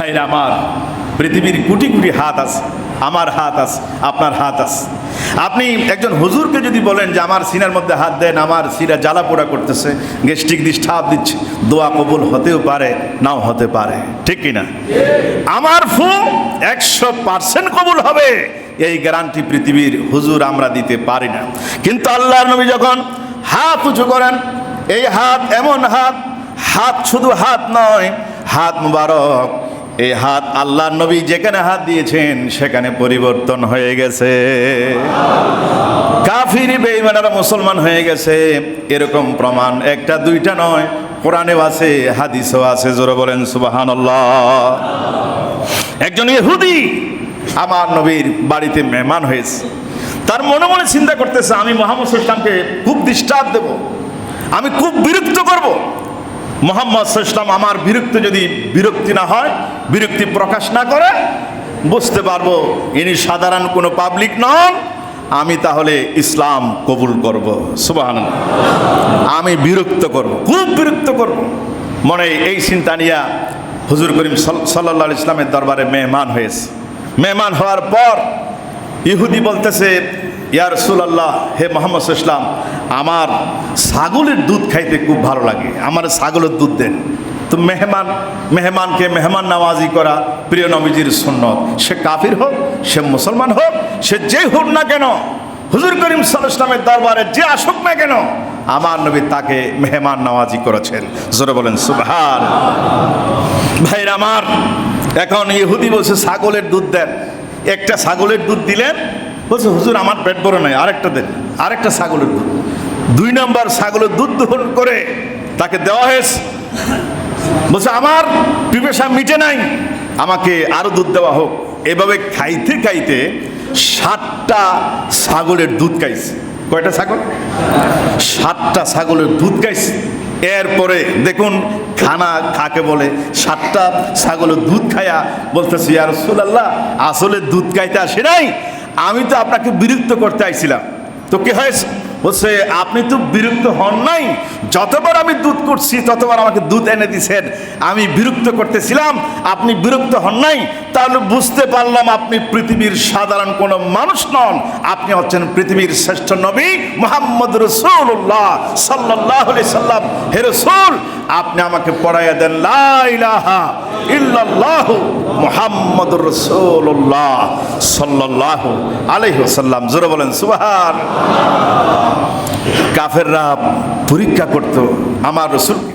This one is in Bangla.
ভাইরা আমার, পৃথিবীর কোটি কোটি হাত আছে, আমার হাত আছে, আপনার হাত আছে। আপনি একজন হুজুরকে যদি বলেন যে আমার সিনার মধ্যে হাত দেন, আমার সিনা জ্বালা পোড়া করতেছে, গ্যাস্ট্রিক ডিস্টার্ব দিচ্ছে, দোয়া কবুল হতেও পারে, নাও হতে পারে, ঠিক কিনা? আমার ফু 100% কবুল হবে, এই গ্যারান্টি পৃথিবীর হুজুর আমরা দিতে পারি না। কিন্তু আল্লাহর নবী যখন হাত উঁচু করেন, এই হাত এমন হাত, হাত শুধু হাত নয়, হাত মুবারক, এই হাত আল্লাহর নবী যেখানে হাত দিয়েছেন সেখানে পরিবর্তন হয়ে গেছে। কাফির বেঈমানরা মুসলমান হয়ে গেছে, এরকম প্রমাণ একটা দুইটা নয়, কোরআনেও আছে, হাদিসেও আছে। জোরে বলেন সুবহানাল্লাহ। একজন ইহুদি আমার নবীর বাড়িতে মেহমান হয়েছে, তার মনে মনে চিন্তা করতেছে আমি মুহাম্মদ সাল্লাল্লাহু আলাইহি ওয়াসাল্লামকে খুব ডিস্টার্ব দেব, আমি খুব বিরক্ত করব। মুহাম্মদ সাল্লাল্লাহু আলাইহি ওয়াসাল্লাম আমার বিরক্তি না হয়, বিরক্তি প্রকাশ না করে, বুঝতে পারবো ইনি সাধারণ কোনো পাবলিক নন, আমি তাহলে ইসলাম কবুল করব। সুবহানাল্লাহ। আমি বিরক্ত করব, খুব বিরক্ত করব। মনে এই চিন্তা নিয়ে হুজুর করিম সাল্লাল্লাহু আলাইহি ওয়াসাল্লামের দরবারে মেহমান হয়েছে। মেহমান হওয়ার পর ইহুদি বলতেছে, ইয়া রাসূলুল্লাহ, হে মুহাম্মদ সাল্লাল্লাহু আলাইহি ওয়াসাল্লাম, আমার ছাগলের দুধ খাইতে খুব ভালো লাগে, আমার ছাগলের দুধ দেন। তো মেহমানকে মেহমান নামাজি করা প্রিয় নবীজির সুন্নত। সে কাফির হোক, সে মুসলমান হোক, সে যে হোক না কেন, হুজুর করিম সাল্লাল্লাহু আলাইহি ওয়াসাল্লামের দরবারে যে আসুক না কেন, আমার নবী তাকে মেহমান নামাজি করেছেন। জোরে বলেন সুবহানাল্লাহ। ভাইরা আমার, এখন ইহুদি বলছে ছাগলের দুধ দেন। একটা ছাগলের দুধ দিলেন, বলছে হুজুর আমার পেট ভরে নাই, আরেকটা দেন, আরেকটা ছাগলের দুধ। 2 নম্বর ছাগলের দুধ দহন করে তাকে দেওয়া হয়েছে। বলছে আমার পিপাসা মিটে নাই, আমাকে আরো দুধ দেওয়া হোক। এভাবে খাইতে খাইতে 7টা ছাগলের দুধ খাইছে। কয়টা ছাগল? 7টা ছাগলের দুধ খাইছে। এরপরে দেখুন খানা কাকে বলে, 7টা ছাগলের দুধ খায়া বলতেছি, ইয়া রাসূলুল্লাহ, আসলে দুধ খাইতে আসে নাই, আমি তো আপনাকে বিরক্ত করতে আইছিলাম। তো কি হয়েছে? বলছে আপনি তো বিরক্ত হন নাই, যতবার আমি দুধ করছি ততবার আমাকে দুধ এনে দিছেন, আমি বিরক্ত করতেছিলাম, আপনি বিরক্ত হন নাই। তাহলে বুঝতে পারলাম আপনি পৃথিবীর সাধারণ কোনো মানুষ নন, আপনি হচ্ছেন পৃথিবীর শ্রেষ্ঠ নবী মুহাম্মদ রাসূলুল্লাহ সাল্লাল্লাহু আলাইহি সাল্লাম। হে রাসূল, আপনি আমাকে পড়াইয়া দেন লা ইলাহা ইল্লাল্লাহু মুহাম্মাদুর রাসূলুল্লাহ সাল্লাল্লাহু আলাইহি ওয়াসাল্লাম। জোরে বলেন সুবহানাল্লাহ। কাফেররা পরীক্ষা করত আমার রাসূলকে।